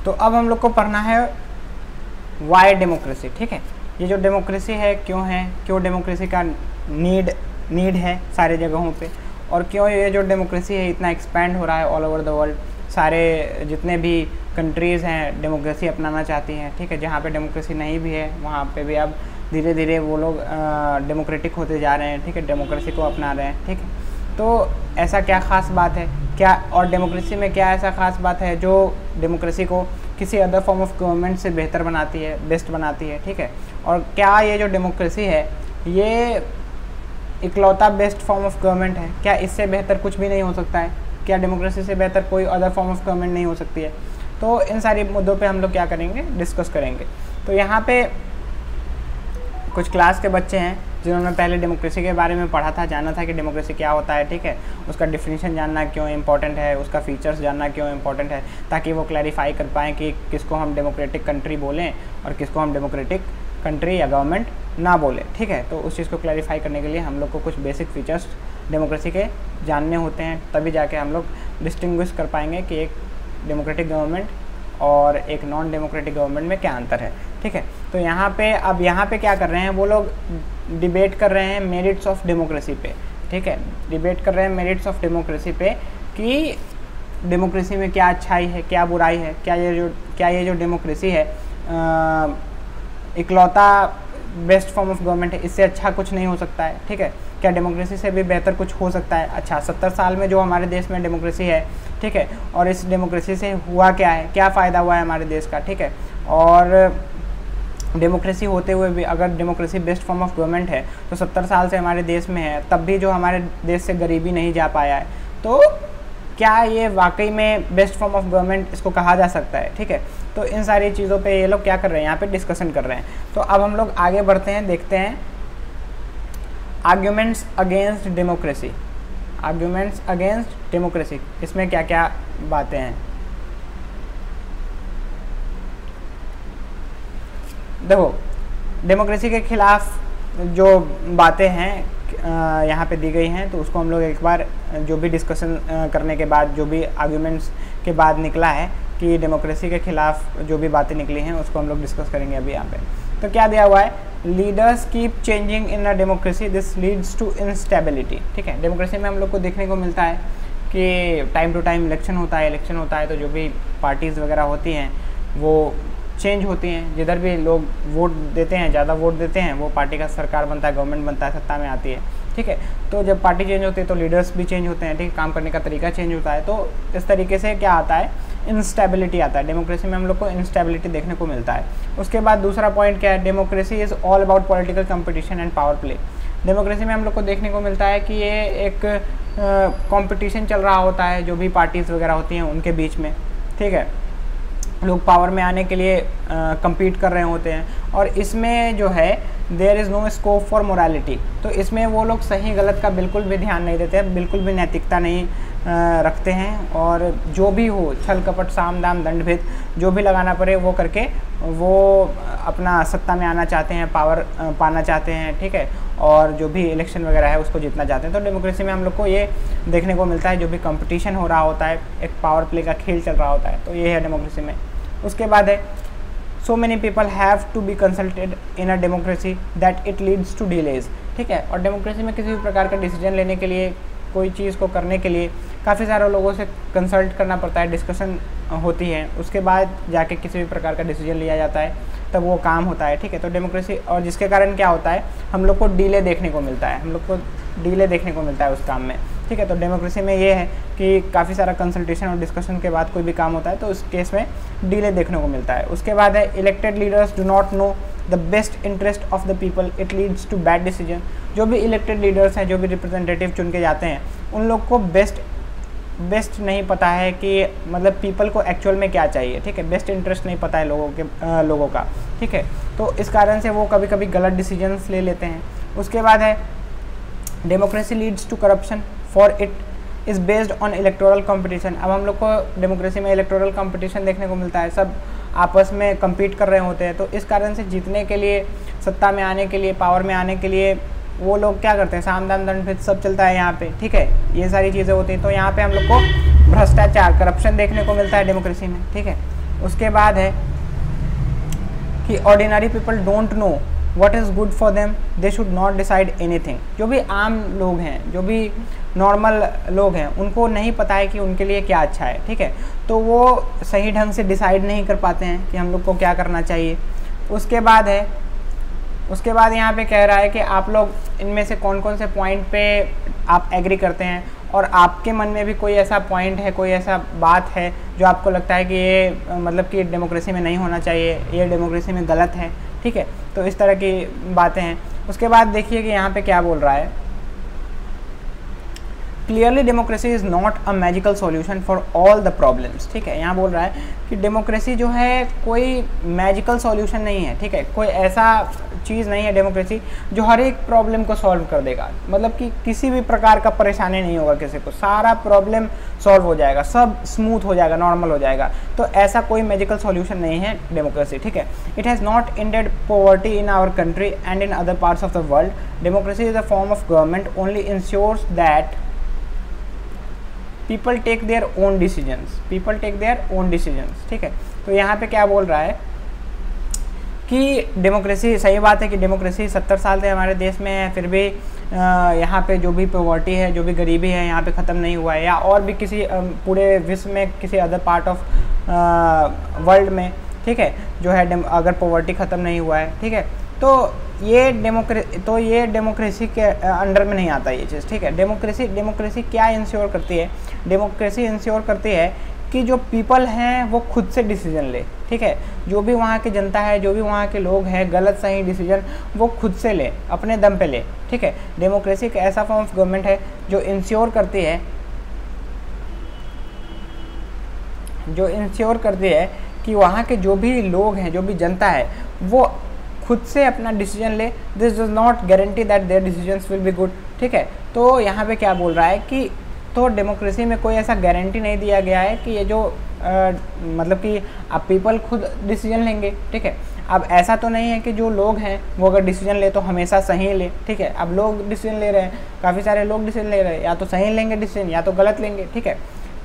तो अब हम लोग को पढ़ना है वाई डेमोक्रेसी। ठीक है, ये जो डेमोक्रेसी है क्यों डेमोक्रेसी का नीड है सारे जगहों पे, और क्यों ये जो डेमोक्रेसी है इतना एक्सपैंड हो रहा है ऑल ओवर द वर्ल्ड। सारे जितने भी कंट्रीज़ हैं डेमोक्रेसी अपनाना चाहती हैं। ठीक है, जहाँ पे डेमोक्रेसी नहीं भी है वहाँ पे भी अब धीरे धीरे वो लोग डेमोक्रेटिक होते जा रहे हैं। ठीक है, डेमोक्रेसी को अपना रहे हैं। ठीक है, तो ऐसा क्या ख़ास बात है क्या, और डेमोक्रेसी में क्या ऐसा ख़ास बात है जो डेमोक्रेसी को किसी अदर फॉर्म ऑफ गवर्नमेंट से बेहतर बनाती है, बेस्ट बनाती है। ठीक है, और क्या ये जो डेमोक्रेसी है ये इकलौता बेस्ट फॉर्म ऑफ गवर्नमेंट है? क्या इससे बेहतर कुछ भी नहीं हो सकता है? क्या डेमोक्रेसी से बेहतर कोई अदर फॉर्म ऑफ गवर्नमेंट नहीं हो सकती है? तो इन सारी मुद्दों पे हम लोग क्या करेंगे, डिस्कस करेंगे। तो यहाँ पे कुछ क्लास के बच्चे हैं जिन्होंने पहले डेमोक्रेसी के बारे में पढ़ा था, जाना था कि डेमोक्रेसी क्या होता है। ठीक है, उसका डिफिनीशन जानना क्यों इंपॉर्टेंट है, उसका फीचर्स जानना क्यों इंपॉर्टेंट है, ताकि वो क्लैरिफाई कर पाएँ कि किसको हम डेमोक्रेटिक कंट्री बोलें और किसको हम डेमोक्रेटिक कंट्री या गवर्नमेंट ना बोले। ठीक है, तो उस चीज़ को क्लैरिफाई करने के लिए हम लोग को कुछ बेसिक फीचर्स डेमोक्रेसी के जानने होते हैं, तभी जाके हम लोग डिस्टिंग्विश कर पाएंगे कि एक डेमोक्रेटिक गवर्नमेंट और एक नॉन डेमोक्रेटिक गवर्नमेंट में क्या अंतर है। ठीक है, तो यहाँ पे क्या कर रहे हैं वो लोग, डिबेट कर रहे हैं मेरिट्स ऑफ डेमोक्रेसी पे। ठीक है, डिबेट कर रहे हैं मेरिट्स ऑफ डेमोक्रेसी पे कि डेमोक्रेसी में क्या अच्छाई है, क्या बुराई है, क्या ये जो डेमोक्रेसी है इकलौता बेस्ट फॉर्म ऑफ गवर्नमेंट है, इससे अच्छा कुछ नहीं हो सकता है। ठीक है, क्या डेमोक्रेसी से भी बेहतर कुछ हो सकता है? अच्छा, 70 साल में जो हमारे देश में डेमोक्रेसी है, ठीक है, और इस डेमोक्रेसी से हुआ क्या है, क्या फ़ायदा हुआ है हमारे देश का? ठीक है, और डेमोक्रेसी होते हुए भी अगर democracy best form of government है तो 70 साल से हमारे देश में है, तब भी जो हमारे देश से गरीबी नहीं जा पाया है, तो क्या ये वाकई में बेस्ट फॉर्म ऑफ गवर्नमेंट इसको कहा जा सकता है? ठीक है, तो इन सारी चीज़ों पे ये लोग क्या कर रहे हैं, यहाँ पे डिस्कशन कर रहे हैं। तो अब हम लोग आगे बढ़ते हैं, देखते हैं arguments against democracy. Arguments against democracy, इसमें क्या क्या बातें हैं? देखो, डेमोक्रेसी के खिलाफ जो बातें हैं यहाँ पे दी गई हैं, तो उसको हम लोग एक बार जो भी डिस्कशन करने के बाद, जो भी आर्ग्यूमेंट्स के बाद निकला है कि डेमोक्रेसी के खिलाफ जो भी बातें निकली हैं उसको हम लोग डिस्कस करेंगे अभी यहाँ पे। तो क्या दिया हुआ है, leaders keep changing in a democracy, this leads to instability. ठीक है, डेमोक्रेसी में हम लोग को देखने को मिलता है कि टाइम टू टाइम इलेक्शन होता है, तो जो भी पार्टीज़ वगैरह होती हैं वो चेंज होती हैं। जिधर भी लोग वोट देते हैं, ज़्यादा वोट देते हैं, वो पार्टी का सरकार बनता है, गवर्नमेंट बनता है, सत्ता में आती है। ठीक है, तो जब पार्टी चेंज होती है तो लीडर्स भी चेंज होते हैं। ठीक है, काम करने का तरीका चेंज होता है, तो इस तरीके से क्या आता है, इंस्टेबिलिटी आता है। डेमोक्रेसी में हम लोग को इंस्टेबिलिटी देखने को मिलता है। उसके बाद दूसरा पॉइंट क्या है, democracy is all about political competition and power play. Democracy में हम लोग को देखने को मिलता है कि ये एक कंपटीशन चल रहा होता है, जो भी पार्टीज़ वगैरह होती हैं उनके बीच में। ठीक है, लोग पावर में आने के लिए compete कर रहे होते हैं, और इसमें जो है there is no scope for morality. तो इसमें वो लोग सही गलत का बिल्कुल भी ध्यान नहीं देते हैं, बिल्कुल भी नैतिकता नहीं रखते हैं, और जो भी हो, छल कपट साम दाम दंड भेद जो भी लगाना पड़े वो करके वो अपना सत्ता में आना चाहते हैं, पावर पाना चाहते हैं। ठीक है, और जो भी इलेक्शन वगैरह है उसको जीतना चाहते हैं। तो डेमोक्रेसी में हम लोग को ये देखने को मिलता है, जो भी कंपटीशन हो रहा होता है, एक पावर प्ले का खेल चल रहा होता है, तो ये है डेमोक्रेसी में। उसके बाद है so many people have to be consulted in a democracy that it leads to delays. ठीक है, और डेमोक्रेसी में किसी भी प्रकार का डिसीजन लेने के लिए, कोई चीज़ को करने के लिए काफ़ी सारे लोगों से कंसल्ट करना पड़ता है, डिस्कशन होती है, उसके बाद जाके किसी भी प्रकार का डिसीजन लिया जाता है, तब वो काम होता है। ठीक है, तो डेमोक्रेसी, और जिसके कारण क्या होता है, हम लोग को डिले देखने को मिलता है, उस काम में। ठीक है, तो डेमोक्रेसी में ये है कि काफ़ी सारा कंसल्टेशन और डिस्कशन के बाद कोई भी काम होता है, तो उस केस में डिले देखने को मिलता है। उसके बाद है elected leaders do not know the best interest of the people, it leads to bad decision. जो भी इलेक्टेड लीडर्स हैं, जो भी रिप्रेजेंटेटिव चुन के जाते हैं, उन लोग को बेस्ट नहीं पता है कि मतलब पीपल को एक्चुअल में क्या चाहिए। ठीक है, बेस्ट इंटरेस्ट नहीं पता है लोगों का। ठीक है, तो इस कारण से वो कभी कभी गलत डिसीजंस ले लेते हैं। उसके बाद है democracy leads to corruption for it is based on electoral competition. अब हम लोग को डेमोक्रेसी में इलेक्टोरल कंपटीशन देखने को मिलता है, सब आपस में compete कर रहे होते हैं, तो इस कारण से जीतने के लिए, सत्ता में आने के लिए, पावर में आने के लिए वो लोग क्या करते हैं, साम दाम दंड भेद सब चलता है यहाँ पे। ठीक है, ये सारी चीज़ें होती हैं, तो यहाँ पे हम लोग को भ्रष्टाचार, करप्शन देखने को मिलता है डेमोक्रेसी में। ठीक है, उसके बाद है कि ordinary people don't know what is good for them, they should not decide anything. जो भी आम लोग हैं, जो भी नॉर्मल लोग हैं, उनको नहीं पता है कि उनके लिए क्या अच्छा है, ठीक है, तो वो सही ढंग से डिसाइड नहीं कर पाते हैं कि हम लोग को क्या करना चाहिए। उसके बाद यहाँ पे कह रहा है कि आप लोग इनमें से कौन कौन से पॉइंट पे आप एग्री करते हैं, और आपके मन में भी कोई ऐसा पॉइंट है, कोई ऐसा बात है जो आपको लगता है कि ये मतलब कि डेमोक्रेसी में नहीं होना चाहिए, ये डेमोक्रेसी में गलत है, ठीक है। तो इस तरह की बातें हैं। उसके बाद देखिए कि यहाँ पे क्या बोल रहा है, clearly democracy is not a magical solution for all the problems, ठीक है। यहाँ बोल रहा है कि डेमोक्रेसी जो है कोई मैजिकल सॉल्यूशन नहीं है, ठीक है, कोई ऐसा चीज़ नहीं है डेमोक्रेसी जो हर एक प्रॉब्लम को सॉल्व कर देगा, मतलब कि किसी भी प्रकार का परेशानी नहीं होगा किसी को, सारा प्रॉब्लम सॉल्व हो जाएगा, सब स्मूथ हो जाएगा, नॉर्मल हो जाएगा। तो ऐसा कोई मैजिकल सॉल्यूशन नहीं है डेमोक्रेसी, ठीक है। It has not ended poverty in our country and in other parts of the world. Democracy is a form of government only ensures that people take their own decisions, ठीक है। तो यहाँ पे क्या बोल रहा है कि डेमोक्रेसी, सही बात है कि डेमोक्रेसी 70 साल से हमारे देश में है, फिर भी यहाँ पे जो भी पॉवर्टी है, जो भी गरीबी है, यहाँ पे ख़त्म नहीं हुआ है, या और भी किसी पूरे विश्व में किसी अदर पार्ट ऑफ वर्ल्ड में, ठीक है, जो है अगर पॉवर्टी ख़त्म नहीं हुआ है, ठीक है, तो ये डेमोक्रेसी के अंडर में नहीं आता ये चीज़, ठीक है। डेमोक्रेसी क्या इंश्योर करती है? डेमोक्रेसी इंश्योर करती है कि जो पीपल हैं वो खुद से डिसीजन ले, ठीक है, जो भी वहाँ की जनता है, जो भी वहाँ के लोग हैं, गलत सही डिसीजन वो खुद से ले, अपने दम पे ले, ठीक है। डेमोक्रेसी एक ऐसा फॉर्म ऑफ गवर्नमेंट है जो इंश्योर करती है कि वहाँ के जो भी लोग हैं, जो भी जनता है, वो खुद से अपना डिसीजन ले। This does not guarantee that their decisions will be good, ठीक है। तो यहाँ पे क्या बोल रहा है कि तो डेमोक्रेसी में कोई ऐसा गारंटी नहीं दिया गया है कि ये जो मतलब कि अब पीपल खुद डिसीजन लेंगे, ठीक है। अब ऐसा तो नहीं है कि जो लोग हैं वो अगर डिसीजन ले तो हमेशा सही ले, ठीक है। अब लोग डिसीजन ले रहे हैं, काफ़ी सारे लोग डिसीजन ले रहे हैं, या तो सही लेंगे डिसीजन या तो गलत लेंगे, ठीक है।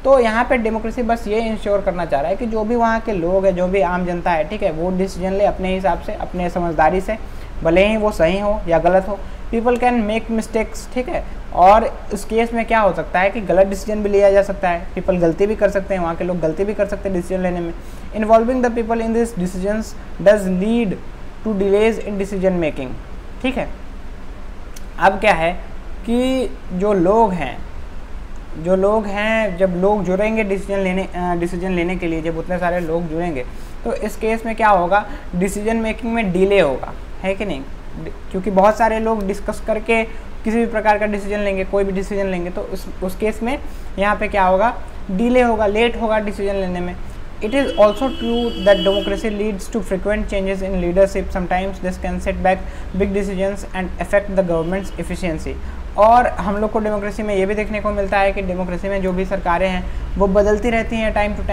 तो यहाँ पे डेमोक्रेसी बस ये इंश्योर करना चाह रहा है कि जो भी वहाँ के लोग हैं, जो भी आम जनता है, ठीक है, वो डिसीजन ले अपने हिसाब से, अपने समझदारी से, भले ही वो सही हो या गलत हो। पीपल कैन मेक मिस्टेक्स, ठीक है, और इस केस में क्या हो सकता है कि गलत डिसीजन भी लिया जा सकता है, पीपल गलती भी कर सकते हैं, वहाँ के लोग गलती भी कर सकते हैं डिसीजन लेने में। Involving the people in this decisions does lead to delays in decision making, ठीक है। अब क्या है कि जो लोग हैं, जब लोग जुड़ेंगे डिसीजन लेने के लिए, जब उतने सारे लोग जुड़ेंगे, तो इस केस में क्या होगा, डिसीजन मेकिंग में डिले होगा, है कि नहीं, क्योंकि बहुत सारे लोग डिस्कस करके किसी भी प्रकार का डिसीजन लेंगे, कोई भी डिसीजन लेंगे, तो उस केस में यहाँ पे क्या होगा, डिले होगा, लेट होगा डिसीजन लेने में। It is also true that democracy leads to frequent changes in leadership. Sometimes this can set back big decisions and affect the government's efficiency. और हम लोग को डेमोक्रेसी में ये भी देखने को मिलता है कि डेमोक्रेसी में जो भी सरकारें हैं वो बदलती रहती हैं टाइम टू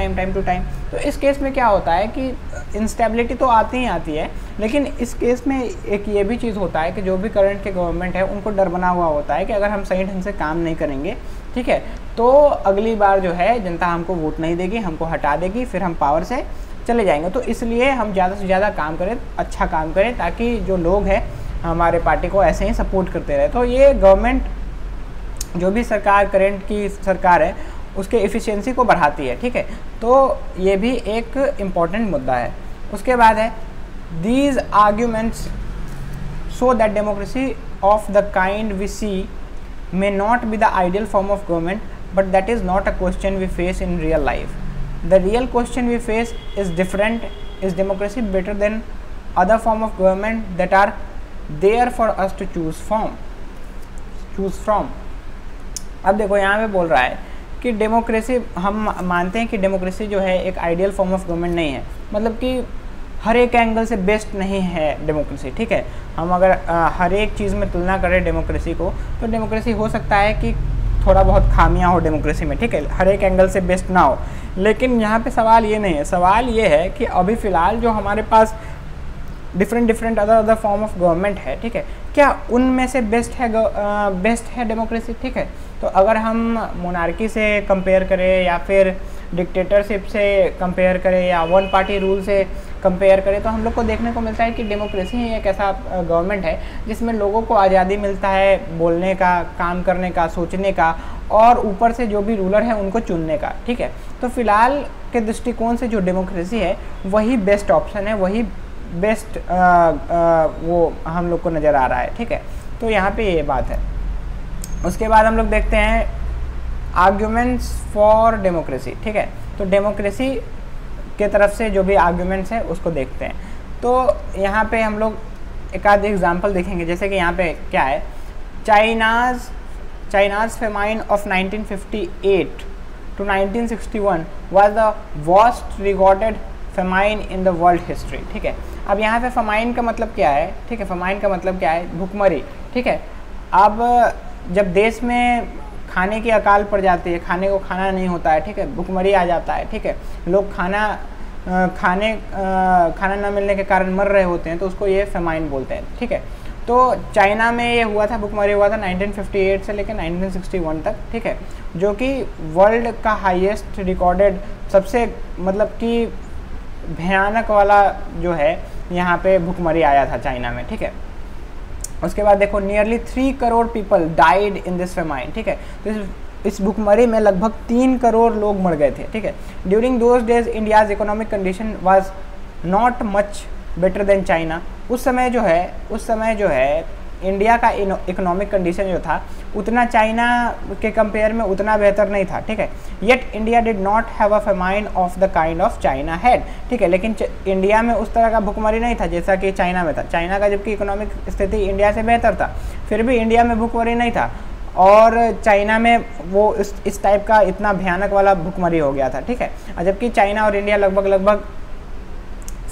टाइम। तो इस केस में क्या होता है कि इंस्टेबिलिटी तो आती ही आती है, लेकिन इस केस में एक ये भी चीज़ होता है कि जो भी करंट के गवर्नमेंट है उनको डर बना हुआ होता है कि अगर हम सही ढंग से काम नहीं करेंगे, ठीक है, तो अगली बार जो है जनता हमको वोट नहीं देगी, हमको हटा देगी, फिर हम पावर से चले जाएंगे। तो इसलिए हम ज़्यादा से ज़्यादा काम करें, अच्छा काम करें, ताकि जो लोग हैं हमारे पार्टी को ऐसे ही सपोर्ट करते रहे। तो ये गवर्नमेंट, जो भी सरकार करंट की सरकार है, उसके एफिशिएंसी को बढ़ाती है, ठीक है। तो ये भी एक इम्पॉर्टेंट मुद्दा है। उसके बाद है these arguments show that democracy of the kind we see may not be the ideal form of government, but that is not a question we face in real life. The real question we face is different. Is democracy better than other form of government that are there for us to choose from? अब देखो यहाँ पे बोल रहा है कि democracy, हम मानते हैं कि डेमोक्रेसी जो है एक आइडियल फॉर्म ऑफ गवर्नमेंट नहीं है, मतलब कि हर एक एंगल से बेस्ट नहीं है डेमोक्रेसी, ठीक है। हम अगर हर एक चीज़ में तुलना करें डेमोक्रेसी को, तो डेमोक्रेसी हो सकता है कि थोड़ा बहुत खामियां हो डेमोक्रेसी में, ठीक है, हर एक एंगल से बेस्ट ना हो। लेकिन यहाँ पे सवाल ये नहीं है, सवाल ये है कि अभी फ़िलहाल जो हमारे पास different other form of government है, ठीक है, क्या उनमें से बेस्ट है डेमोक्रेसी, ठीक है। तो अगर हम मोनार्की से कंपेयर करें या फिर डिक्टेटरशिप से कंपेयर करें या वन पार्टी रूल से कंपेयर करें, तो हम लोग को देखने को मिलता है कि डेमोक्रेसी ही एक ऐसा गवर्नमेंट है जिसमें लोगों को आज़ादी मिलता है बोलने का, काम करने का, सोचने का, और ऊपर से जो भी रूलर है उनको चुनने का। ठीक है, तो फिलहाल के दृष्टिकोण से जो डेमोक्रेसी है वही बेस्ट ऑप्शन है, वही बेस्ट वो हम लोग को नज़र आ रहा है। ठीक है, तो यहाँ पे ये बात है। उसके बाद हम लोग देखते हैं आर्ग्यूमेंट्स फॉर डेमोक्रेसी। ठीक है, तो डेमोक्रेसी के तरफ से जो भी आर्ग्यूमेंट्स है उसको देखते हैं। तो यहाँ पे हम लोग एक आध एग्जाम्पल देखेंगे, जैसे कि यहाँ पे क्या है, China's famine of 1958 to 1961 was the worst recorded famine in the world history. ठीक है, अब यहाँ पे फेमाइन का मतलब क्या है? ठीक है, फेमाइन का मतलब क्या है? भुखमरी। ठीक है, अब जब देश में खाने की अकाल पड़ जाती है, खाने को खाना नहीं होता है, ठीक है, भुखमरी आ जाता है, ठीक है, लोग खाना न मिलने के कारण मर रहे होते हैं, तो उसको ये फेमाइन बोलते हैं। ठीक है, तो चाइना में ये हुआ था, भुखमरी हुआ था 1958 से लेकर 1961 तक। ठीक है, जो कि वर्ल्ड का हाईएस्ट रिकॉर्डेड सबसे मतलब कि भयानक वाला जो है यहाँ पे भुखमरी आया था चाइना में। ठीक है, उसके बाद देखो nearly 3 crore people died in this famine. ठीक है, तो इस भुखमरी में लगभग 3 करोड़ लोग मर गए थे। ठीक है, during those days India's economic condition was not much better than China. उस समय जो है इंडिया का इकोनॉमिक कंडीशन जो था उतना चाइना के कंपेयर में उतना बेहतर नहीं था। ठीक है, yet India did not have a famine of the kind of China had. ठीक है, लेकिन इंडिया में उस तरह का भुखमरी नहीं था जैसा कि चाइना में था। चाइना का जबकि इकोनॉमिक स्थिति इंडिया से बेहतर था, फिर भी इंडिया में भुखमरी नहीं था, और चाइना में वो इस टाइप का इतना भयानक वाला भुखमरी हो गया था। ठीक है, जबकि चाइना और इंडिया लगभग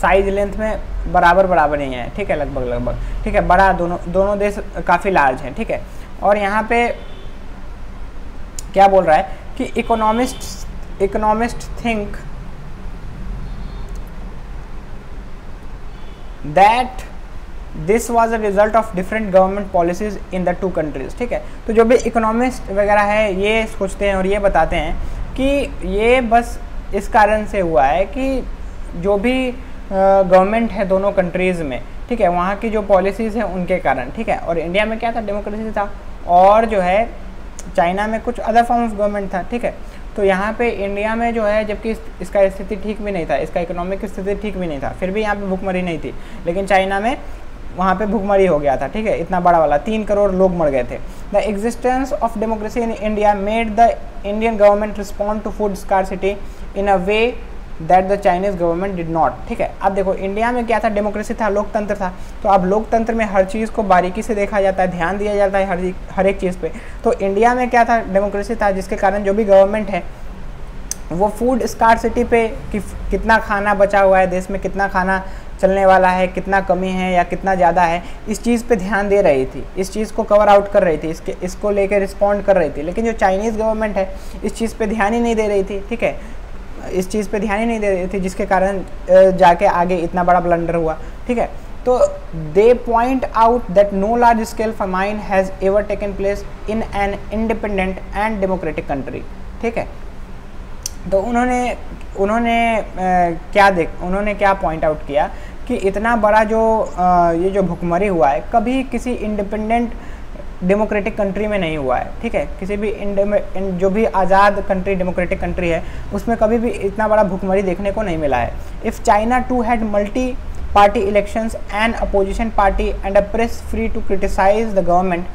साइज लेंथ में बराबर ही है। ठीक है, लगभग ठीक है, बड़ा दोनों देश काफ़ी लार्ज हैं। ठीक है, और यहाँ पे क्या बोल रहा है कि economist think that this was a result of different government policies in the 2 countries. ठीक है, तो जो भी इकोनॉमिस्ट वगैरह है ये सोचते हैं और ये बताते हैं कि ये बस इस कारण से हुआ है कि जो भी गवर्नमेंट है दोनों कंट्रीज़ में, ठीक है, वहाँ की जो पॉलिसीज़ हैं उनके कारण। ठीक है, और इंडिया में क्या था, डेमोक्रेसी था, और जो है चाइना में कुछ अदर फॉर्म ऑफ गवर्नमेंट था। ठीक है, तो यहाँ पे इंडिया में जो है जबकि इसका स्थिति ठीक भी नहीं था, इसका इकोनॉमिक स्थिति ठीक भी नहीं था, फिर भी यहाँ पे भुखमरी नहीं थी, लेकिन चाइना में वहाँ पे भुखमरी हो गया था। ठीक है, इतना बड़ा वाला 3 करोड़ लोग मर गए थे। The existence of democracy in India made the Indian government respond to food scarcity in a way that the Chinese government did not. ठीक है, अब देखो इंडिया में क्या था, डेमोक्रेसी था, लोकतंत्र था, तो अब लोकतंत्र में हर चीज़ को बारीकी से देखा जाता है, ध्यान दिया जाता है हर एक चीज़ पे। तो इंडिया में क्या था, डेमोक्रेसी था, जिसके कारण जो भी गवर्नमेंट है वो फूड स्कार्सिटी पे कि कितना खाना बचा हुआ है, देश में कितना खाना चलने वाला है, कितना कमी है या कितना ज़्यादा है, इस चीज़ पे ध्यान दे रही थी, इस चीज़ को कवर आउट कर रही थी, इसको लेकर रिस्पॉन्ड कर रही थी। लेकिन जो चाइनीज़ गवर्नमेंट है इस चीज़ पे ध्यान ही नहीं दे रही थी। ठीक है, इस चीज़ पे ध्यान ही नहीं दे रही थी, जिसके कारण जाके आगे इतना बड़ा ब्लंडर हुआ। ठीक है, तो they point out that no large scale famine has ever taken place in an independent and democratic country. ठीक है, तो उन्होंने क्या पॉइंट आउट किया कि इतना बड़ा ये जो भुखमरी हुआ है कभी किसी इंडिपेंडेंट डेमोक्रेटिक कंट्री में नहीं हुआ है। ठीक है, किसी भी जो भी आज़ाद कंट्री डेमोक्रेटिक कंट्री है उसमें कभी भी इतना बड़ा भुखमरी देखने को नहीं मिला है। If China too had multi party elections and opposition party and a press free to criticise the government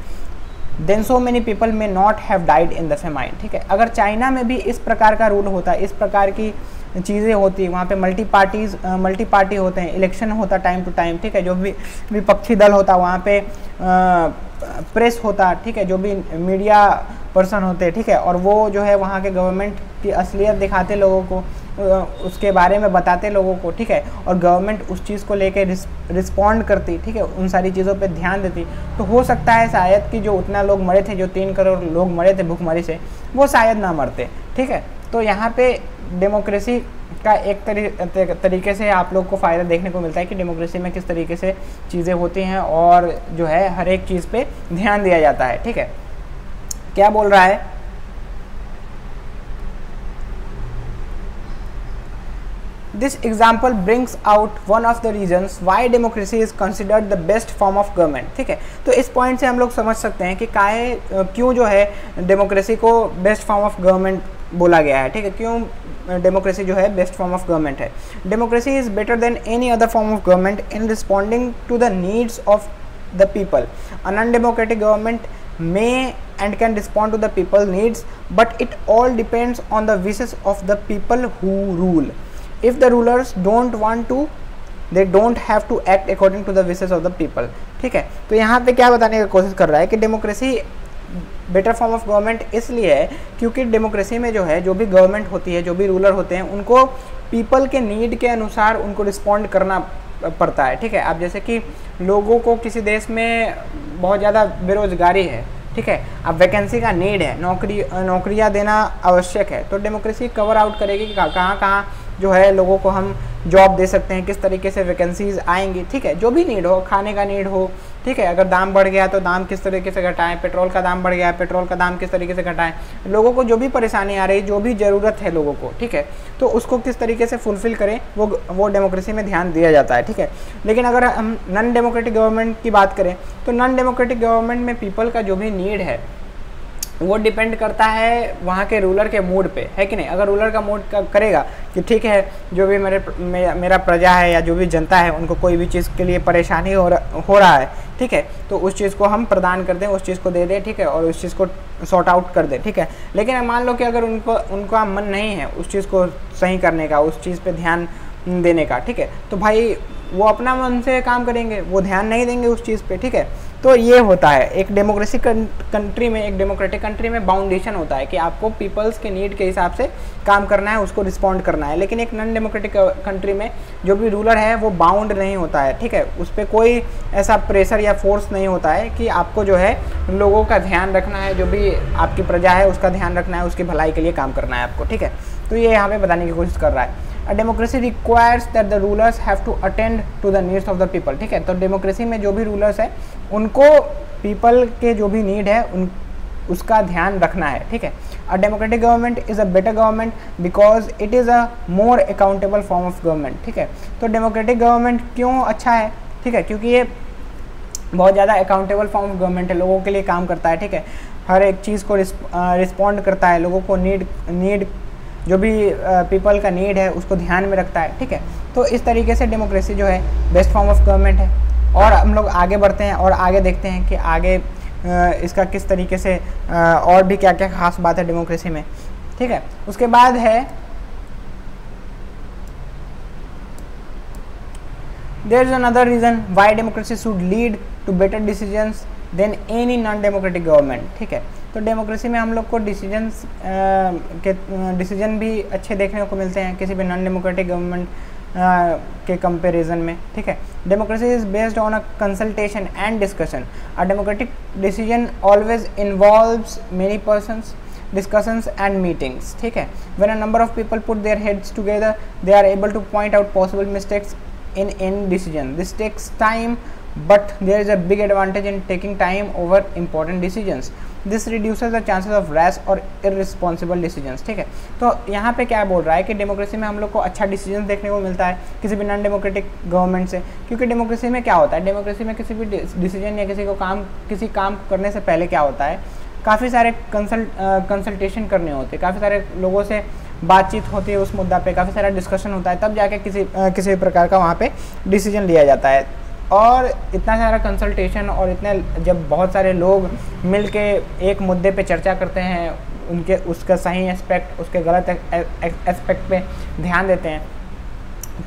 then so many people may not have died in the famine. ठीक है, अगर चाइना में भी इस प्रकार का रूल होता, इस प्रकार की चीज़ें होती, वहाँ पे मल्टी पार्टी होते हैं, इलेक्शन होता टाइम टू टाइम। ठीक है, जो भी विपक्षी दल होता वहाँ पे प्रेस होता, ठीक है, जो भी मीडिया पर्सन होते, ठीक है, और वो जो है वहाँ के गवर्नमेंट की असलियत दिखाते लोगों को, उसके बारे में बताते लोगों को। ठीक है, और गवर्नमेंट उस चीज़ को लेके रिस्पॉन्ड करती, ठीक है, उन सारी चीज़ों पे ध्यान देती, तो हो सकता है शायद कि जो उतना लोग मरे थे, जो 3 करोड़ लोग मरे थे भुखमरी से, वो शायद ना मरते। ठीक है, तो यहाँ पे डेमोक्रेसी का एक तरीके से आप लोग को फ़ायदा देखने को मिलता है कि डेमोक्रेसी में किस तरीके से चीज़ें होती हैं और जो है हर एक चीज़ पे ध्यान दिया जाता है। ठीक है, क्या बोल रहा है this example brings out one of the reasons why democracy is considered the best form of government. ठीक है, तो इस पॉइंट से हम लोग समझ सकते हैं कि क्यों जो है डेमोक्रेसी को बेस्ट फॉर्म ऑफ गवर्नमेंट बोला गया है। ठीक है, क्यों डेमोक्रेसी जो है बेस्ट फॉर्म ऑफ गवर्नमेंट है। Democracy is better than any other form of government in responding to the needs of the people. An undemocratic government may and can respond to the people's needs, but it all depends on the wishes of the people who rule. If the rulers don't want to, they don't have to act according to the wishes of the people. ठीक है, तो यहाँ पे क्या बताने की कोशिश कर रहा है कि democracy better form of government इसलिए है क्योंकि डेमोक्रेसी में जो है जो भी गवर्नमेंट होती है, जो भी रूलर होते हैं, उनको पीपल के नीड के अनुसार उनको रिस्पॉन्ड करना पड़ता है। ठीक है, अब जैसे कि लोगों को किसी देश में बहुत ज़्यादा बेरोजगारी है, ठीक है, अब वैकेंसी का नीड है, नौकरियां देना आवश्यक है, तो डेमोक्रेसी कवर आउट करेगी कि कहाँ कहाँ जो है लोगों को हम जॉब दे सकते हैं, किस तरीके से वैकेंसीज आएंगी। ठीक है, जो भी नीड हो, खाने का नीड हो, ठीक है, अगर दाम बढ़ गया तो दाम किस तरीके से घटाएं, पेट्रोल का दाम बढ़ गया है, पेट्रोल का दाम किस तरीके से घटाएं, लोगों को जो भी परेशानी आ रही है, जो भी ज़रूरत है लोगों को, ठीक है, तो उसको किस तरीके से फुलफ़िल करें, वो डेमोक्रेसी में ध्यान दिया जाता है। ठीक है, लेकिन अगर हम नॉन डेमोक्रेटिक गवर्नमेंट की बात करें तो नॉन डेमोक्रेटिक गवर्नमेंट में पीपल का जो भी नीड है वो डिपेंड करता है वहाँ के रूलर के मूड पे, है कि नहीं। अगर रूलर का मूड करेगा कि ठीक है, जो भी मेरा प्रजा है या जो भी जनता है उनको कोई भी चीज़ के लिए परेशानी हो रहा है, ठीक है, तो उस चीज़ को हम प्रदान कर दें, उस चीज़ को दे दें, ठीक है, और उस चीज़ को सॉर्ट आउट कर दें। ठीक है, लेकिन मान लो कि अगर उनका मन नहीं है उस चीज़ को सही करने का, उस चीज़ पर ध्यान देने का, ठीक है, तो भाई वो अपना मन से काम करेंगे, वो ध्यान नहीं देंगे उस चीज़ पे। ठीक है, तो ये होता है एक डेमोक्रेसी कंट्री में, एक डेमोक्रेटिक कंट्री में बाउंडेशन होता है कि आपको पीपल्स के नीड के हिसाब से काम करना है, उसको रिस्पॉन्ड करना है। लेकिन एक नॉन डेमोक्रेटिक कंट्री में जो भी रूलर है वो बाउंड नहीं होता है। ठीक है, उस पर कोई ऐसा प्रेशर या फोर्स नहीं होता है कि आपको जो है लोगों का ध्यान रखना है, जो भी आपकी प्रजा है उसका ध्यान रखना है, उसकी भलाई के लिए काम करना है आपको। ठीक है, तो ये यहाँ पे बताने की कोशिश कर रहा है। A democracy requires that the rulers have to attend to the needs of the people। ठीक है, तो डेमोक्रेसी में जो भी रूलर्स है उनको पीपल के जो भी नीड है उसका ध्यान रखना है। ठीक है, a democratic government is a better government because it is a more accountable form of government. ठीक है, तो डेमोक्रेटिक गवर्नमेंट क्यों अच्छा है, ठीक है, क्योंकि ये बहुत ज़्यादा अकाउंटेबल फॉर्म ऑफ गवर्नमेंट है, लोगों के लिए काम करता है। ठीक है, हर एक चीज़ को रिस्पॉन्ड करता है, लोगों को नीड जो भी पीपल का नीड है उसको ध्यान में रखता है। ठीक है, तो इस तरीके से डेमोक्रेसी जो है बेस्ट फॉर्म ऑफ गवर्नमेंट है। और हम लोग आगे बढ़ते हैं और आगे देखते हैं कि आगे इसका किस तरीके से और भी क्या क्या खास बात है डेमोक्रेसी में। ठीक है, उसके बाद है there is another reason why democracy should lead to better decisions than any non democratic government. ठीक है, तो डेमोक्रेसी में हम लोग को डिसीजन भी अच्छे देखने को मिलते हैं किसी भी नॉन डेमोक्रेटिक गवर्नमेंट के कंपैरिजन में। ठीक है, democracy is based on a consultation and discussion. A democratic decision always involves many persons, discussions and meetings। ठीक है, when a number of people put their heads together they are able to point out possible mistakes in any decision. This takes time, but there is a big advantage in taking time over important decisions. This reduces the chances of rash or irresponsible decisions। ठीक है, तो यहाँ पे क्या बोल रहा है कि डेमोक्रेसी में हम लोग को अच्छा डिसीजन देखने को मिलता है किसी भी नॉन डेमोक्रेटिक गवर्नमेंट से। क्योंकि डेमोक्रेसी में क्या होता है, डेमोक्रेसी में किसी भी डिसीजन या किसी काम करने से पहले क्या होता है, काफ़ी सारे कंसल्टेशन करने होते हैं, काफ़ी सारे लोगों से बातचीत होती है उस मुद्दा पे, काफ़ी सारा डिस्कशन होता है, तब जाके किसी प्रकार का वहाँ पे डिसीजन लिया जाता है। और इतना सारा कंसल्टेशन और इतने जब बहुत सारे लोग मिल के एक मुद्दे पे चर्चा करते हैं, उसका सही एस्पेक्ट, उसके गलत एस्पेक्ट पे ध्यान देते हैं,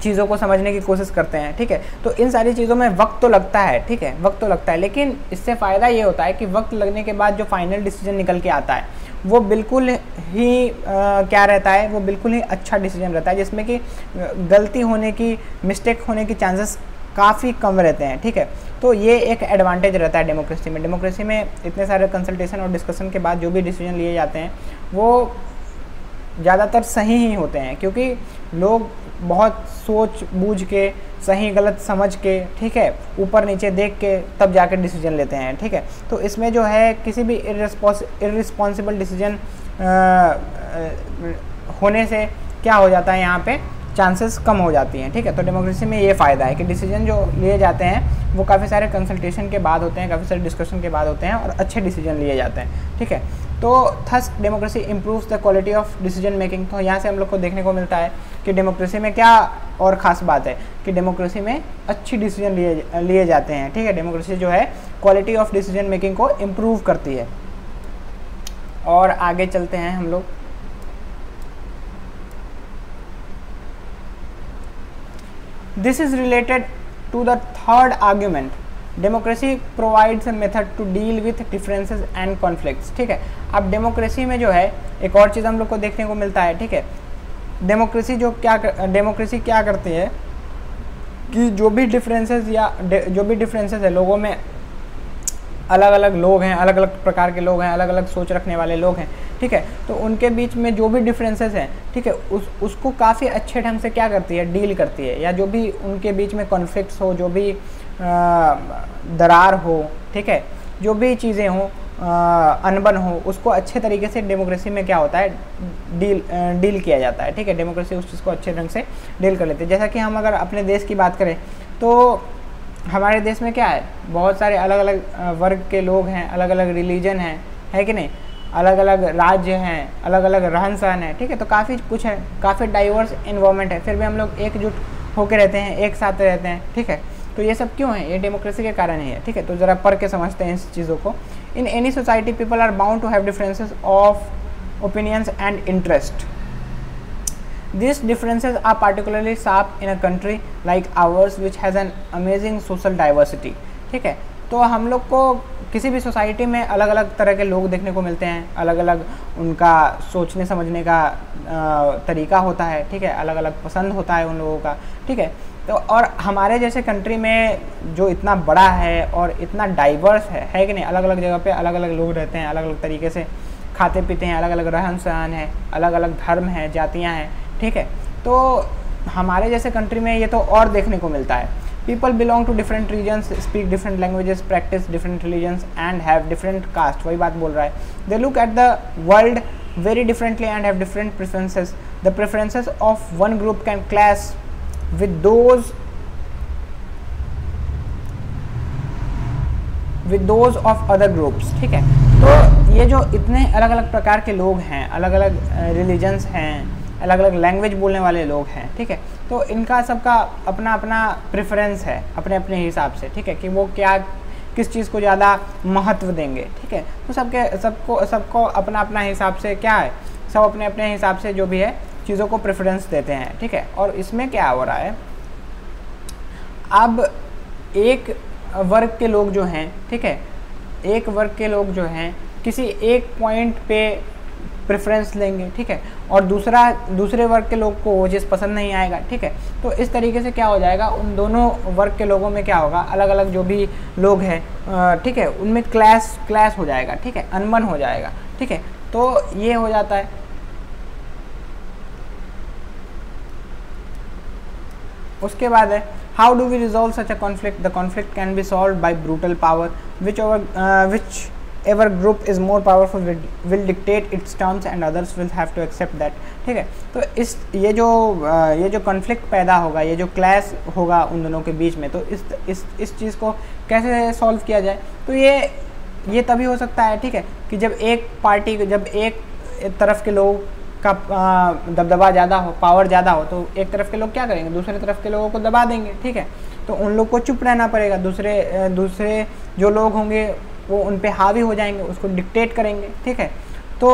चीज़ों को समझने की कोशिश करते हैं। ठीक है, तो इन सारी चीज़ों में वक्त तो लगता है। ठीक है, वक्त तो लगता है, लेकिन इससे फ़ायदा ये होता है कि वक्त लगने के बाद जो फाइनल डिसीजन निकल के आता है वो बिल्कुल ही क्या रहता है, वो बिल्कुल ही अच्छा डिसीजन रहता है, जिसमें कि गलती होने की, मिस्टेक होने की चांसेस काफ़ी कम रहते हैं। ठीक है, तो ये एक एडवांटेज रहता है डेमोक्रेसी में। डेमोक्रेसी में इतने सारे कंसल्टेशन और डिस्कशन के बाद जो भी डिसीजन लिए जाते हैं वो ज़्यादातर सही ही होते हैं, क्योंकि लोग बहुत सोच बूझ के, सही गलत समझ के, ठीक है, ऊपर नीचे देख के तब जाके डिसीजन लेते हैं। ठीक है, तो इसमें जो है किसी भी इर्रिस्पॉन्सिबल डिसीजन होने से क्या हो जाता है, यहाँ पे चांसेस कम हो जाती हैं, ठीक है। तो डेमोक्रेसी में ये फ़ायदा है कि डिसीजन जो लिए जाते हैं वो काफ़ी सारे कंसल्टेशन के बाद होते हैं, काफ़ी सारे डिस्कशन के बाद होते हैं और अच्छे डिसीजन लिए जाते हैं, ठीक है। तो thus democracy improves the quality of decision making. तो यहाँ से हम लोग को देखने को मिलता है कि डेमोक्रेसी में क्या और ख़ास बात है कि डेमोक्रेसी में अच्छी डिसीजन लिए जाते हैं, ठीक है। डेमोक्रेसी जो है क्वालिटी ऑफ डिसीजन मेकिंग को इम्प्रूव करती है। और आगे चलते हैं हम लोग। This is related to the third argument, democracy provides a method to deal with differences and conflicts, ठीक है। अब डेमोक्रेसी में जो है एक और चीज़ हम लोग को देखने को मिलता है, ठीक है। डेमोक्रेसी क्या करती है कि जो भी डिफरेंसेस है लोगों में, अलग अलग लोग हैं, अलग अलग प्रकार के लोग हैं, अलग अलग सोच रखने वाले लोग हैं, ठीक है। तो उनके बीच में जो भी डिफरेंसेस हैं, ठीक है, उसको काफ़ी अच्छे ढंग से क्या करती है, डील करती है। या जो भी उनके बीच में कॉन्फ्लिक्ट्स हो, जो भी दरार हो, ठीक है, जो भी चीज़ें हों, अनबन हो, उसको अच्छे तरीके से डेमोक्रेसी में क्या होता है, डील किया जाता है, ठीक है। डेमोक्रेसी उस चीज़ को अच्छे ढंग से डील कर लेती है। जैसा कि हम अगर अपने देश की बात करें तो हमारे देश में क्या है, बहुत सारे अलग अलग वर्ग के लोग हैं, अलग अलग रिलीजन है कि नहीं, अलग अलग राज्य हैं, अलग अलग रहन सहन है, ठीक है। तो काफ़ी कुछ है, काफ़ी डाइवर्स इन्वायरमेंट है, फिर भी हम लोग एकजुट होकर रहते हैं, एक साथ रहते हैं, ठीक है। तो ये सब क्यों है, ये डेमोक्रेसी के कारण ही है, ठीक है। तो ज़रा पढ़ के समझते हैं इस चीज़ों को। In any society people are bound to have differences of opinions and interest. These differences are particularly sharp in a country like ours which has an amazing social diversity, ठीक है। तो हम लोग को किसी भी सोसाइटी में अलग अलग तरह के लोग देखने को मिलते हैं, अलग अलग उनका सोचने समझने का तरीका होता है, ठीक है, अलग अलग पसंद होता है उन लोगों का, ठीक है। तो और हमारे जैसे कंट्री में जो इतना बड़ा है और इतना डाइवर्स है कि नहीं, अलग अलग जगह पे अलग अलग लोग रहते हैं, अलग अलग तरीके से खाते पीते हैं, अलग अलग रहन सहन है, अलग अलग धर्म है, जातियाँ हैं, ठीक है। तो हमारे जैसे कंट्री में ये तो और देखने को मिलता है। People belong to different regions, speak different languages, practise different religions and have different caste, वही बात बोल रहा है। They look at the world very differently and have different preferences. The preferences of one group can clash with those of other groups, ठीक है। तो ये जो इतने अलग अलग प्रकार के लोग हैं, अलग अलग रिलीजन्स हैं, अलग अलग लैंग्वेज बोलने वाले लोग हैं, ठीक है। तो इनका सबका अपना अपना प्रेफरेंस है, अपने अपने हिसाब से, ठीक है, कि वो क्या किस चीज़ को ज़्यादा महत्व देंगे, ठीक है। तो सबको अपना अपना हिसाब से क्या है, सब अपने अपने हिसाब से जो भी है चीज़ों को प्रेफरेंस देते हैं, ठीक है। और इसमें क्या हो रहा है, अब एक वर्ग के लोग जो हैं, ठीक है, एक वर्ग के लोग जो हैं किसी एक पॉइंट पे प्रेफरेंस लेंगे, ठीक है, और दूसरे वर्ग के लोग को वो चीज़ पसंद नहीं आएगा, ठीक है। तो इस तरीके से क्या हो जाएगा, उन दोनों वर्ग के लोगों में क्या होगा, अलग अलग जो भी लोग हैं, ठीक है, उनमें क्लैश हो जाएगा, ठीक है, अनबन हो जाएगा, ठीक है। तो ये हो जाता है। उसके बाद है how do we resolve such a conflict. The conflict can be solve by brutal power whichever group is more powerful will dictate its terms and others will have to accept that, ठीक है। तो ये जो conflict पैदा होगा, ये जो clash होगा उन दोनों के बीच में, तो इस चीज़ को कैसे सॉल्व किया जाए। तो ये तभी हो सकता है, ठीक है, कि जब एक तरफ के लोग का दबदबा ज़्यादा हो, पावर ज़्यादा हो, तो एक तरफ के लोग क्या करेंगे, दूसरे तरफ के लोगों को दबा देंगे, ठीक है। तो उन लोग को चुप रहना पड़ेगा, दूसरे जो लोग होंगे वो उन पे हावी हो जाएंगे, उसको डिक्टेट करेंगे, ठीक है। तो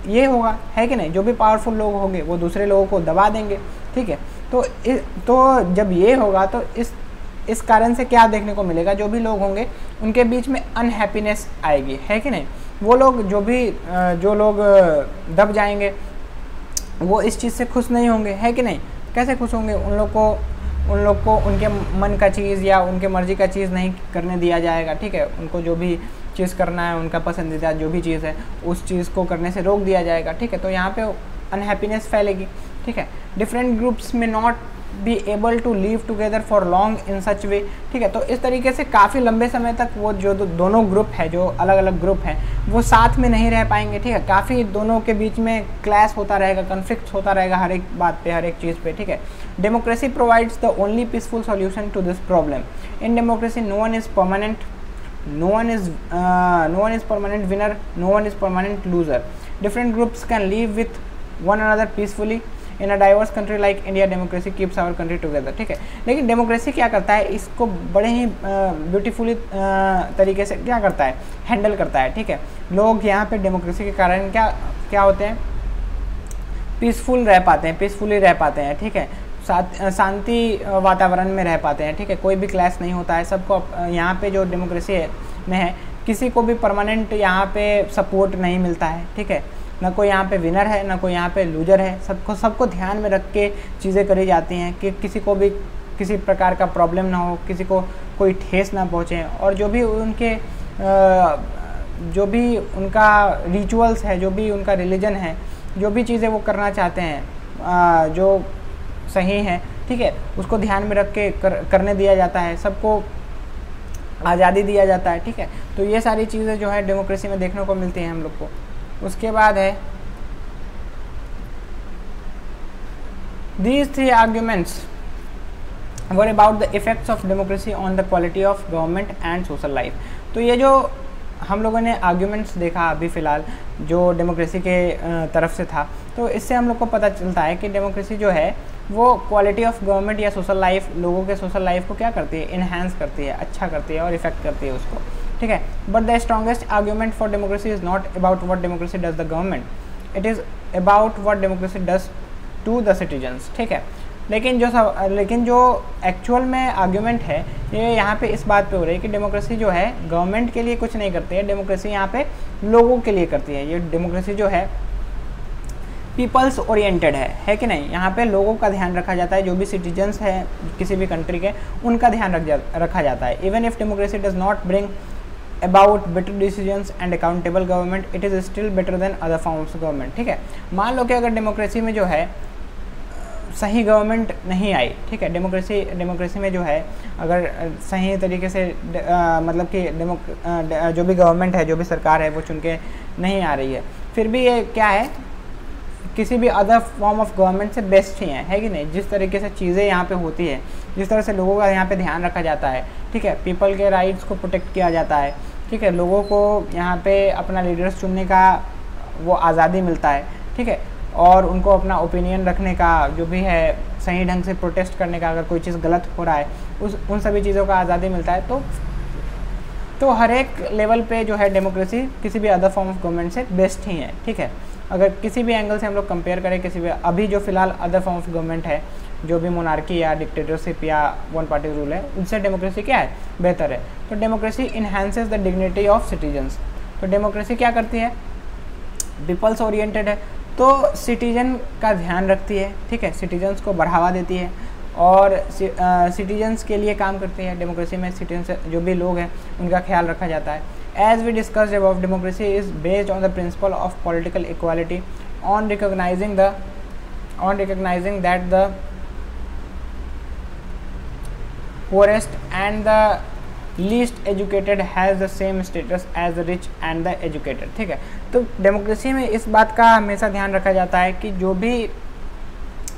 ये होगा, है कि नहीं, जो भी पावरफुल लोग होंगे वो दूसरे लोगों को दबा देंगे, ठीक है। तो जब ये होगा तो इस कारण से क्या देखने को मिलेगा, जो भी लोग होंगे उनके बीच में अनहैप्पीनेस आएगी, है कि नहीं। वो लोग जो लोग दब जाएंगे वो इस चीज़ से खुश नहीं होंगे, है कि नहीं। कैसे खुश होंगे, उन लोग को उनके मन का चीज़ या उनके मर्ज़ी का चीज़ नहीं करने दिया जाएगा, ठीक है। उनको जो भी चीज़ करना है, उनका पसंदीदा जो भी चीज़ है उस चीज़ को करने से रोक दिया जाएगा, ठीक है। तो यहाँ पे अनहैप्पीनेस फैलेगी, ठीक है। डिफरेंट ग्रुप्स में not be able to live together for long in such way, ठीक है। तो इस तरीके से काफ़ी लंबे समय तक वो जो दोनों ग्रुप है, जो अलग अलग ग्रुप हैं, वो साथ में नहीं रह पाएंगे, ठीक है। काफ़ी दोनों के बीच में क्लैश होता रहेगा, कन्फ्लिक्ट होता रहेगा हर एक बात पे, हर एक चीज़ पे, ठीक है। Democracy provides the only peaceful solution to this problem. In democracy no one is permanent, no one is permanent winner, no one is permanent loser. Different groups can live with one another peacefully in a diverse country like India. Democracy keeps our country together, ठीक है। लेकिन democracy क्या करता है, इसको बड़े ही beautifully तरीके से क्या करता है, हैंडल करता है, ठीक है। लोग यहाँ पे डेमोक्रेसी के कारण क्या होते हैं, पीसफुली रह पाते हैं, ठीक है। शांति वातावरण में रह पाते हैं, ठीक है। कोई भी क्लैश नहीं होता है, सबको यहाँ पे जो डेमोक्रेसी में है, किसी को भी परमानेंट यहाँ पे सपोर्ट नहीं मिलता है, ठीक है। ना कोई यहाँ पे विनर है, ना कोई यहाँ पे लूजर है, सबको ध्यान में रख के चीज़ें करी जाती हैं कि किसी को भी किसी प्रकार का प्रॉब्लम ना हो, किसी को कोई ठेस ना पहुँचे, और जो भी उनका रिचुअल्स है, जो भी उनका रिलीजन है, जो भी चीज़ें वो करना चाहते हैं जो सही है, ठीक है, उसको ध्यान में रख के करने दिया जाता है, सबको आज़ादी दिया जाता है, ठीक है। तो ये सारी चीज़ें जो है डेमोक्रेसी में देखने को मिलती हैं हम लोग को। उसके बाद है these three arguments were about the effects of democracy on the quality of government and social life। तो ये जो हम लोगों ने आर्ग्यूमेंट्स देखा अभी फ़िलहाल जो डेमोक्रेसी के तरफ से था, तो इससे हम लोग को पता चलता है कि डेमोक्रेसी जो है वो क्वालिटी ऑफ गवर्नमेंट या सोशल लाइफ, लोगों के सोशल लाइफ को क्या करती है, इन्हांस करती है, अच्छा करती है और इफेक्ट करती है उसको, ठीक है। But the strongest argument for democracy is not about what democracy does the government, it is about what democracy does to the citizens, ठीक है। लेकिन जो एक्चुअल में आर्ग्यूमेंट है ये यहाँ पे इस बात पे हो रही है कि डेमोक्रेसी जो है गवर्नमेंट के लिए कुछ नहीं करती है, डेमोक्रेसी यहाँ पे लोगों के लिए करती है। ये डेमोक्रेसी जो है पीपल्स ओरिएंटेड है कि नहीं। यहाँ पे लोगों का ध्यान रखा जाता है, जो भी सिटीजन्स हैं किसी भी कंट्री के, उनका ध्यान रखा जाता है। Even if democracy does not bring about better decisions and accountable government, it is still better than other forms of government, ठीक है। मान लो कि अगर डेमोक्रेसी में जो है सही गवर्नमेंट नहीं आई, ठीक है, डेमोक्रेसी में जो है अगर सही तरीके से मतलब कि जो भी गवर्नमेंट है, जो भी सरकार है वो चुन के नहीं आ रही है, फिर भी ये क्या है, किसी भी अदर फॉर्म ऑफ गवर्नमेंट से बेस्ट ही है कि नहीं। जिस तरीके से चीज़ें यहाँ पे होती है, जिस तरह से लोगों का यहाँ पे ध्यान रखा जाता है, ठीक है, पीपल के राइट्स को प्रोटेक्ट किया जाता है, ठीक है, लोगों को यहाँ पे अपना लीडर्स चुनने का वो आज़ादी मिलता है, ठीक है, और उनको अपना ओपिनियन रखने का, जो भी है सही ढंग से प्रोटेस्ट करने का, अगर कोई चीज़ गलत हो रहा है उन सभी चीज़ों का आज़ादी मिलता है। तो हर एक लेवल पे जो है डेमोक्रेसी किसी भी अदर फॉर्म ऑफ गवर्नमेंट से बेस्ट ही है, ठीक है। अगर किसी भी एंगल से हम लोग कंपेयर करें, किसी भी अभी जो फिलहाल अदर फॉर्म ऑफ गवर्नमेंट है, जो भी मोनार्की या डिक्टेटरशिप या वन पार्टी रूल है, उनसे डेमोक्रेसी क्या है, बेहतर है। तो democracy enhances the dignity of citizens. तो डेमोक्रेसी क्या करती है, पीपल्स ओरिएंटेड है, तो सिटीजन का ध्यान रखती है, ठीक है, सिटीजन्स को बढ़ावा देती है और सिटीजन्स के लिए काम करती है। डेमोक्रेसी में सिटीजन जो भी लोग हैं उनका ख्याल रखा जाता है। As we discussed above, democracy is based on the principle of political equality, on recognizing that the poorest and the least educated has the same status as the rich and the educated, ठीक है। तो democracy में इस बात का हमेशा ध्यान रखा जाता है कि जो भी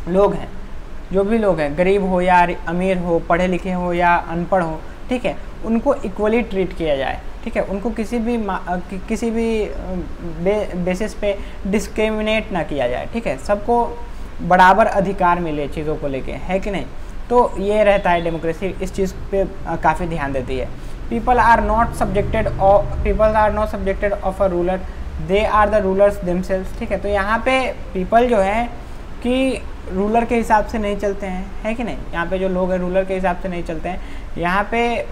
लोग हैं, गरीब हो या अमीर हो, पढ़े लिखे हो या अनपढ़ हो, ठीक है, उनको इक्वली ट्रीट किया जाए, ठीक है, उनको किसी भी बेसिस पे डिस्क्रिमिनेट ना किया जाए, ठीक है, सबको बराबर अधिकार मिले चीज़ों को लेके, है कि नहीं। तो ये रहता है डेमोक्रेसी, इस चीज़ पे काफ़ी ध्यान देती है। People are not subjected of a ruler, they are the rulers themselves, ठीक है। तो यहाँ पे पीपल जो है कि रूलर के हिसाब से नहीं चलते हैं, है कि नहीं। यहाँ पे जो लोग हैं रूलर के हिसाब से नहीं चलते हैं, यहाँ पे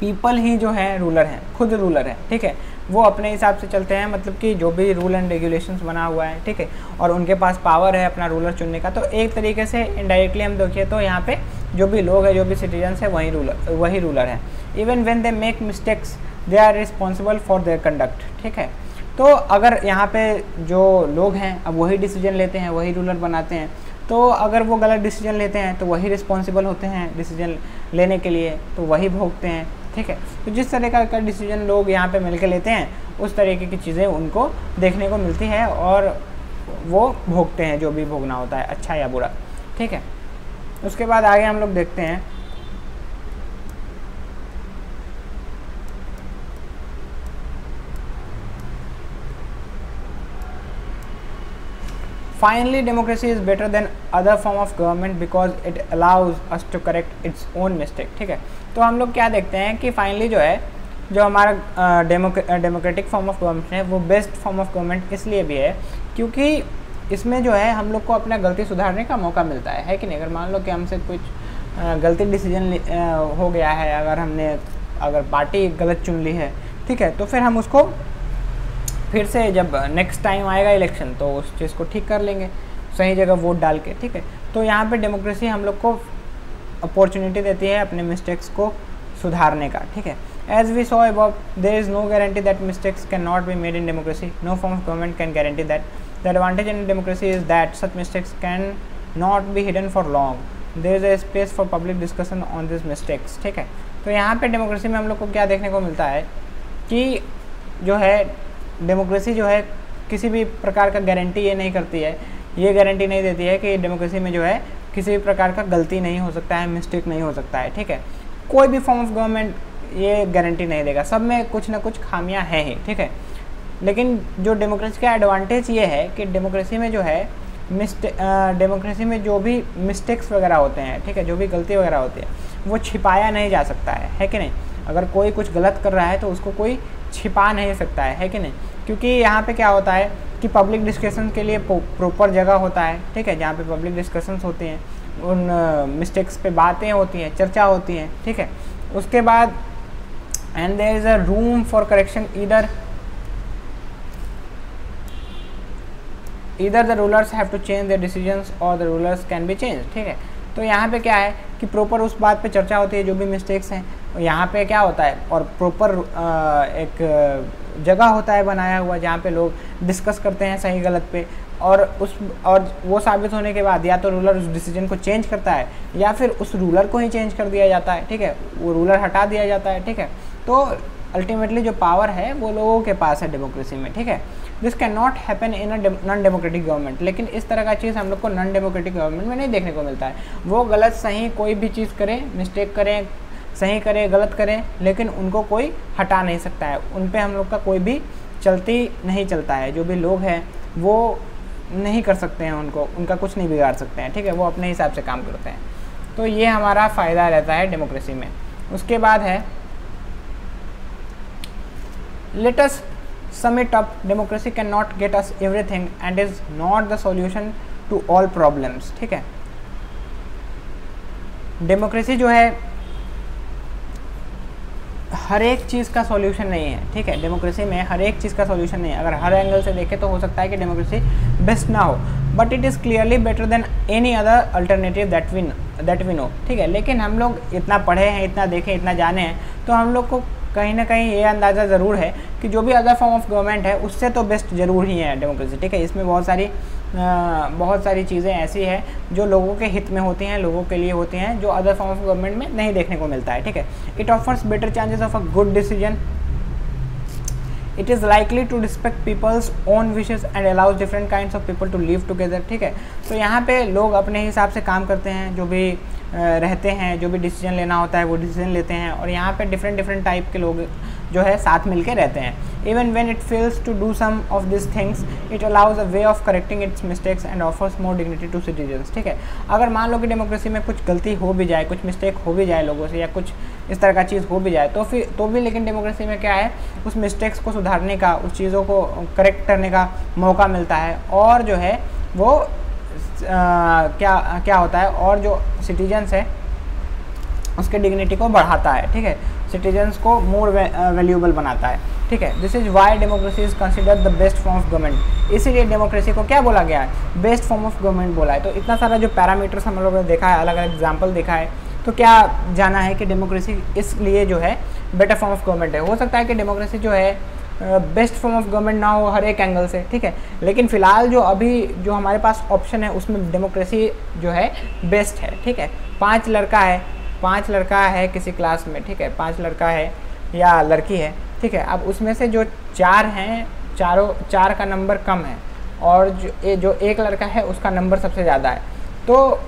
पीपल ही जो है रूलर हैं, खुद रूलर है, ठीक है, वो अपने हिसाब से चलते हैं, मतलब कि जो भी रूल एंड रेगुलेशंस बना हुआ है, ठीक है, और उनके पास पावर है अपना रूलर चुनने का। तो एक तरीके से इनडायरेक्टली हम देखिए तो यहाँ पे जो भी लोग हैं, जो भी सिटीजन्स हैं, वही रूलर हैं। Even when they make mistakes they are responsible for their conduct, ठीक है। तो अगर यहाँ पे जो लोग हैं अब वही डिसीजन लेते हैं, वही रूलर बनाते हैं, तो अगर वो गलत डिसीजन लेते हैं तो वही रिस्पॉन्सिबल होते हैं डिसीजन लेने के लिए, तो वही भोगते हैं, ठीक है। तो जिस तरह का डिसीजन लोग यहाँ पे मिलकर लेते हैं उस तरीके की चीज़ें उनको देखने को मिलती है और वो भोगते हैं जो भी भोगना होता है, अच्छा या बुरा, ठीक है। उसके बाद आगे हम लोग देखते हैं Finally, democracy is better than other form of government because it allows us to correct its own mistake, ठीक है। तो हम लोग क्या देखते हैं कि फाइनली जो है, जो हमारा डेमोक्रेटिक फॉर्म ऑफ गवर्नमेंट है वो बेस्ट फॉर्म ऑफ गवर्नमेंट इसलिए भी है क्योंकि इसमें जो है हम लोग को अपना गलती सुधारने का मौका मिलता है कि नहीं। अगर मान लो कि हमसे कुछ गलती डिसीजन हो गया है, अगर पार्टी गलत चुन ली है, ठीक है, तो फिर हम उसको फिर से जब नेक्स्ट टाइम आएगा इलेक्शन तो उस चीज़ को ठीक कर लेंगे सही जगह वोट डाल के, ठीक है। तो यहाँ पे डेमोक्रेसी हम लोग को अपॉर्चुनिटी देती है अपने मिस्टेक्स को सुधारने का, ठीक है। As we saw above, there is no guarantee that mistakes can not be made in democracy, no form of government can guarantee that. The advantage in democracy is that such mistakes can not be hidden for long, there is a space for public discussion on this mistakes, ठीक है। तो यहाँ पे democracy में हम लोग को क्या देखने को मिलता है कि जो है डेमोक्रेसी जो है किसी भी प्रकार का गारंटी ये नहीं करती है, ये गारंटी नहीं देती है कि डेमोक्रेसी में जो है किसी भी प्रकार का गलती नहीं हो सकता है, मिस्टेक नहीं हो सकता है, ठीक है। कोई भी फॉर्म ऑफ गवर्नमेंट ये गारंटी नहीं देगा, सब में कुछ ना कुछ खामियां हैं ही, ठीक है। लेकिन जो डेमोक्रेसी का एडवांटेज ये है कि डेमोक्रेसी में जो है डेमोक्रेसी में जो भी मिस्टेक्स वगैरह होते हैं, ठीक है, जो भी गलती वगैरह होती है वो छिपाया नहीं जा सकता है कि नहीं। अगर कोई कुछ गलत कर रहा है तो उसको कोई छिपा नहीं सकता है कि नहीं, क्योंकि यहाँ पे क्या होता है कि पब्लिक डिस्कशन के लिए प्रॉपर जगह होता है, ठीक है, जहाँ पे पब्लिक डिस्कशंस होती हैं, उन मिस्टेक्स पे बातें होती हैं, चर्चा होती हैं, ठीक है। उसके बाद and there is a room for correction, either the rulers have to change their decisions or the rulers can be change, ठीक है। तो यहाँ पे क्या है कि प्रॉपर उस बात पे चर्चा होती है जो भी मिस्टेक्स हैं, यहाँ पे क्या होता है और प्रॉपर एक जगह होता है बनाया हुआ जहाँ पे लोग डिस्कस करते हैं सही गलत पे, और वो साबित होने के बाद या तो रूलर उस डिसीजन को चेंज करता है या फिर उस रूलर को ही चेंज कर दिया जाता है, ठीक है, वो रूलर हटा दिया जाता है, ठीक है। तो अल्टीमेटली जो पावर है वो लोगों के पास है डेमोक्रेसी में, ठीक है। This can not happen in a non democratic government, लेकिन इस तरह का चीज़ हम लोग को नॉन डेमोक्रेटिक गवर्नमेंट में नहीं देखने को मिलता है। वो गलत सही कोई भी चीज़ करें, मिस्टेक करें, सही करें, गलत करें, लेकिन उनको कोई हटा नहीं सकता है, उन पे हम लोग का कोई भी नहीं चलता है। जो भी लोग हैं वो नहीं कर सकते हैं, उनका कुछ नहीं बिगाड़ सकते हैं, ठीक है, वो अपने हिसाब से काम करते हैं। तो ये हमारा फ़ायदा रहता है डेमोक्रेसी में। उसके बाद है let us sum it up, democracy cannot get us everything and is not the solution to all problems, ठीक है। डेमोक्रेसी जो है हर एक चीज़ का सॉल्यूशन नहीं है, ठीक है। डेमोक्रेसी में हर एक चीज़ का सॉल्यूशन नहीं है। अगर हर एंगल से देखें तो हो सकता है कि डेमोक्रेसी बेस्ट ना हो, but it is clearly better than any other alternative that we know, ठीक है। लेकिन हम लोग इतना पढ़े हैं, इतना देखें, इतना जाने हैं, तो हम लोग को कहीं ना कहीं ये अंदाज़ा ज़रूर है कि जो भी अदर फॉर्म ऑफ गवर्नमेंट है उससे तो बेस्ट ज़रूर ही है डेमोक्रेसी, ठीक है। इसमें बहुत सारी चीज़ें ऐसी हैं जो लोगों के हित में होती हैं, लोगों के लिए होती हैं, जो अदर फॉर्म ऑफ गवर्नमेंट में नहीं देखने को मिलता है, ठीक है। It offers better chances of a good decision, it is likely to respect people's own wishes and allows different kinds of people to live together, ठीक है। तो यहाँ पे लोग अपने हिसाब से काम करते हैं, जो भी रहते हैं, जो भी डिसीजन लेना होता है वो डिसीजन लेते हैं, और यहाँ पे डिफरेंट टाइप के लोग जो है साथ मिलके रहते हैं। Even when it fails to do some of this things it allows a way of correcting its mistakes and offers more dignity to citizens, ठीक है। अगर मान लो कि डेमोक्रेसी में कुछ गलती हो भी जाए, कुछ मिस्टेक हो भी जाए लोगों से, या कुछ इस तरह का चीज़ हो भी जाए, तो भी लेकिन डेमोक्रेसी में क्या है, उस मिस्टेक्स को सुधारने का, उस चीज़ों को करेक्ट करने का मौका मिलता है, और जो है वो क्या होता है, और जो सिटीजन्स है उसके डिग्निटी को बढ़ाता है, ठीक है, सिटीजन्स को मोर वैल्यूएबल बनाता है, ठीक है। This is why democracy is considered the best form of government. इसीलिए डेमोक्रेसी को क्या बोला गया है, बेस्ट फॉर्म ऑफ गवर्नमेंट बोला है। तो इतना सारा जो पैरामीटर्स हम लोगों ने देखा है, अलग अलग एग्जाम्पल देखा है, तो क्या जाना है कि डेमोक्रेसी इसलिए जो है बेटर फॉर्म ऑफ गवर्नमेंट है। हो सकता है कि डेमोक्रेसी जो है बेस्ट फॉर्म ऑफ गवर्नमेंट ना हो हर एक एंगल से, ठीक है। लेकिन फ़िलहाल जो अभी जो हमारे पास ऑप्शन है उसमें डेमोक्रेसी जो है बेस्ट है, ठीक है। 5 लड़का है किसी क्लास में, ठीक है, 5 लड़का है या लड़की है, ठीक है। अब उसमें से जो 4 हैं, 4 का नंबर कम है और जो 1 लड़का है उसका नंबर सबसे ज़्यादा है, तो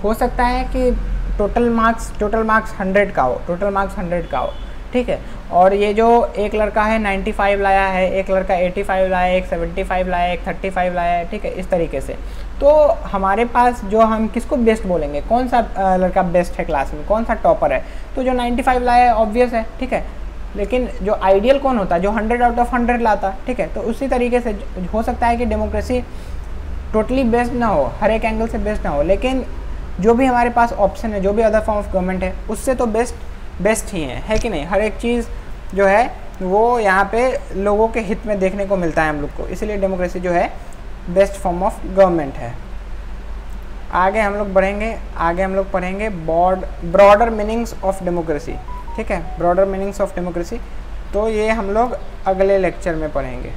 हो सकता है कि टोटल मार्क्स 100 का हो, ठीक है। और ये जो 1 लड़का है 95 लाया है, 1 लड़का 85 लाया है, 1 75 लाया है, 1 35 लाया है, ठीक है, इस तरीके से। तो हमारे पास जो हम किसको बेस्ट बोलेंगे, कौन सा लड़का बेस्ट है क्लास में, कौन सा टॉपर है, तो जो 95 लाया है ऑब्वियस है, ठीक है। लेकिन जो आइडियल कौन होता है, जो 100 आउट ऑफ 100 लाता, ठीक है। तो उसी तरीके से हो सकता है कि डेमोक्रेसी टोटली बेस्ट ना हो, हर एक एंगल से बेस्ट ना हो, लेकिन जो भी हमारे पास ऑप्शन है, जो भी अदर फॉर्म ऑफ गवर्नमेंट है, उससे तो बेस्ट ही है कि नहीं। हर एक चीज़ जो है वो यहाँ पे लोगों के हित में देखने को मिलता है हम लोग को, इसलिए डेमोक्रेसी जो है बेस्ट फॉर्म ऑफ गवर्नमेंट है। आगे हम लोग पढ़ेंगे ब्रॉडर मीनिंग्स ऑफ डेमोक्रेसी, ठीक है, ब्रॉडर मीनिंग्स ऑफ डेमोक्रेसी। तो ये हम लोग अगले लेक्चर में पढ़ेंगे।